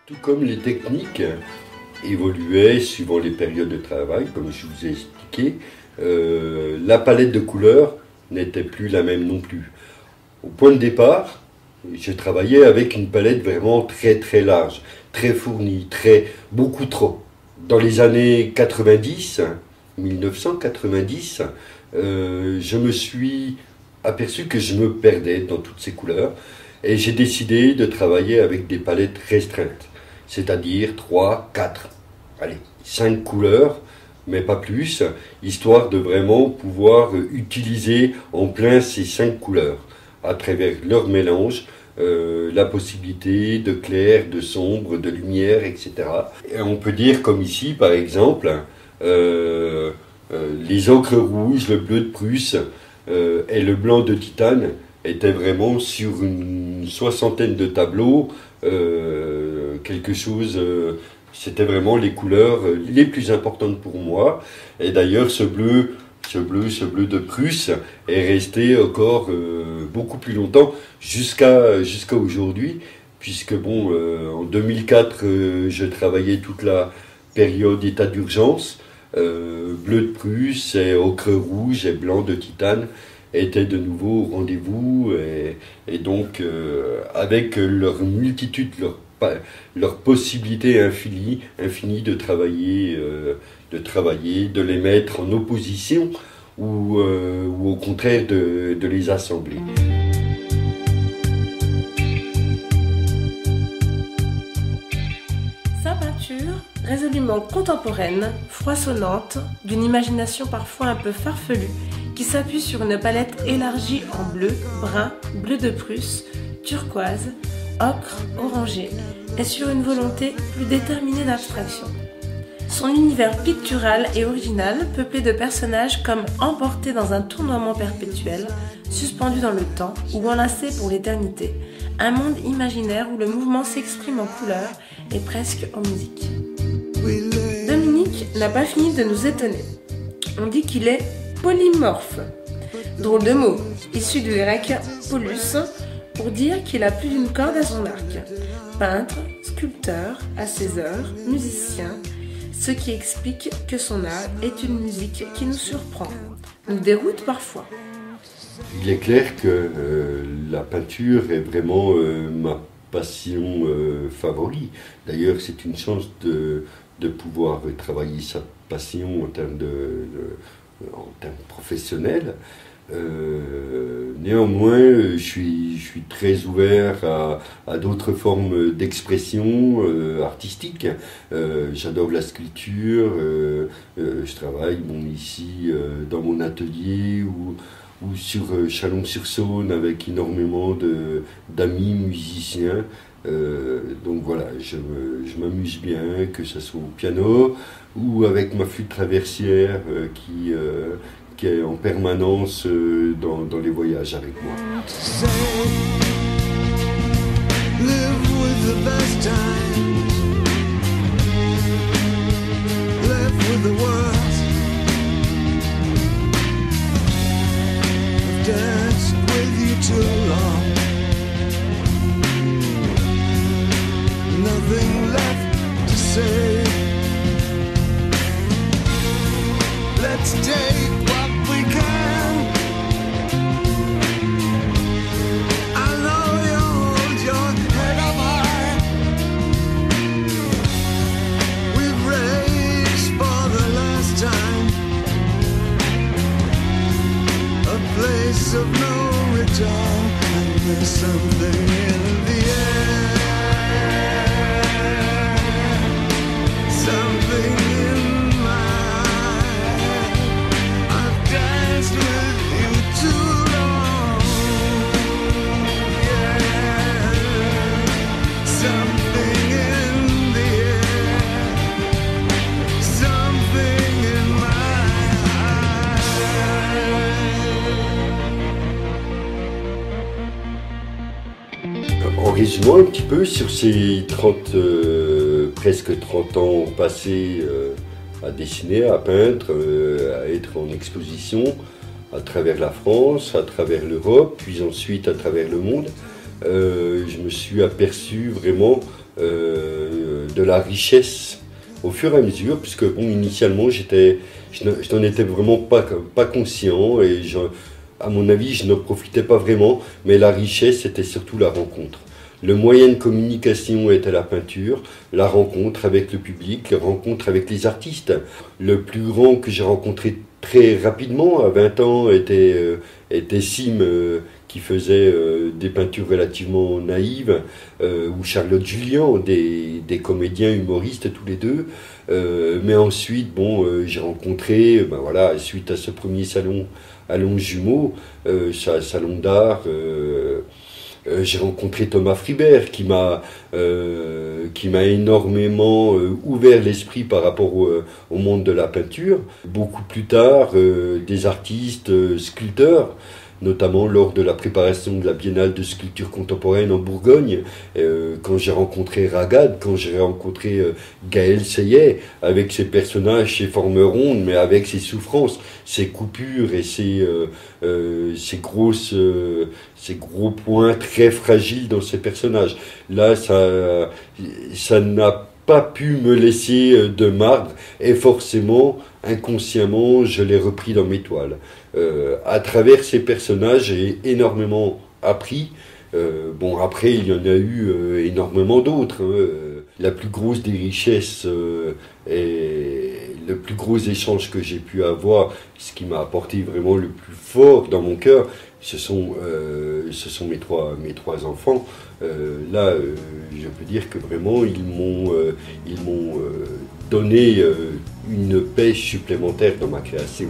Tout comme les techniques évoluaient suivant les périodes de travail, comme je vous ai expliqué, la palette de couleurs n'était plus la même non plus. Au point de départ, je travaillais avec une palette vraiment très très large, très fournie, beaucoup trop. Dans les années 90, 1990, je me suis aperçu que je me perdais dans toutes ces couleurs et j'ai décidé de travailler avec des palettes restreintes, c'est-à-dire 3, 4, allez, 5 couleurs, mais pas plus, histoire de vraiment pouvoir utiliser en plein ces 5 couleurs, à travers leur mélange, la possibilité de clair, de sombre, de lumière, etc. Et on peut dire comme ici, par exemple, les ocres rouges, le bleu de Prusse et le blanc de titane étaient vraiment sur une soixantaine de tableaux, quelque chose... C'était vraiment les couleurs les plus importantes pour moi. Et d'ailleurs, ce bleu de Prusse est resté encore beaucoup plus longtemps, jusqu'à aujourd'hui, puisque bon, en 2004, je travaillais toute la période état d'urgence. Bleu de Prusse et ocre rouge et blanc de titane étaient de nouveau au rendez-vous, et donc avec leur multitude, leur possibilité infinie de travailler, de les mettre en opposition ou au contraire de les assembler. Sa peinture, résolument contemporaine, froissonnante, d'une imagination parfois un peu farfelue, qui s'appuie sur une palette élargie en bleu, brun, bleu de Prusse, turquoise, ocre, orangé, et sur une volonté plus déterminée d'abstraction. Son univers pictural et original, peuplé de personnages comme emportés dans un tournoiement perpétuel, suspendus dans le temps ou enlacés pour l'éternité, un monde imaginaire où le mouvement s'exprime en couleurs et presque en musique. Dominique n'a pas fini de nous étonner. On dit qu'il est polymorphe. Drôle de mot, issu du grec polus, pour dire qu'il a plus d'une corde à son arc. Peintre, sculpteur, ascéseur, musicien, ce qui explique que son art est une musique qui nous surprend, nous déroute parfois. Il est clair que la peinture est vraiment ma passion favorite. D'ailleurs, c'est une chance de pouvoir travailler sa passion en termes professionnels. Néanmoins, je suis très ouvert à d'autres formes d'expression artistique. J'adore la sculpture. Je travaille ici dans mon atelier ou sur Chalon-sur-Saône avec énormément d'amis musiciens. Donc voilà, je m'amuse bien, que ce soit au piano ou avec ma flûte traversière qui est en permanence dans les voyages avec moi. Nothing left to say. Let's take what we can. I know you hold your head up high. We've raised for the last time. A place of no return, and there's something in the air. En résumant un petit peu sur ces presque 30 ans passés à dessiner, à peindre, à être en exposition à travers la France, à travers l'Europe, puis ensuite à travers le monde, je me suis aperçu vraiment de la richesse au fur et à mesure, puisque bon, initialement je n'en étais vraiment pas conscient et à mon avis je ne profitais pas vraiment, mais la richesse c'était surtout la rencontre. Le moyen de communication était la peinture, la rencontre avec le public, la rencontre avec les artistes. Le plus grand que j'ai rencontré très rapidement, à 20 ans, était Sim, qui faisait des peintures relativement naïves, ou Charlotte Julien, des comédiens humoristes tous les deux. Mais ensuite, bon, j'ai rencontré, ben voilà, suite à ce premier salon à Longjumeau, salon d'art, j'ai rencontré Thomas Fribert qui m'a énormément ouvert l'esprit par rapport au monde de la peinture. Beaucoup plus tard, des artistes sculpteurs, notamment lors de la préparation de la Biennale de sculpture contemporaine en Bourgogne, quand j'ai rencontré Ragad, quand j'ai rencontré Gaël Seyet, avec ses personnages, ses formes rondes, mais avec ses souffrances, ses coupures et ses gros points très fragiles dans ses personnages. Là, ça n'a pas pu me laisser de marbre, et forcément, inconsciemment, je l'ai repris dans mes toiles. À travers ces personnages, j'ai énormément appris. Bon, après, il y en a eu énormément d'autres. La plus grosse des richesses et le plus gros échange que j'ai pu avoir, ce qui m'a apporté vraiment le plus fort dans mon cœur, ce sont mes trois enfants. Là, je peux dire que vraiment, ils m'ont donné une pêche supplémentaire dans ma création.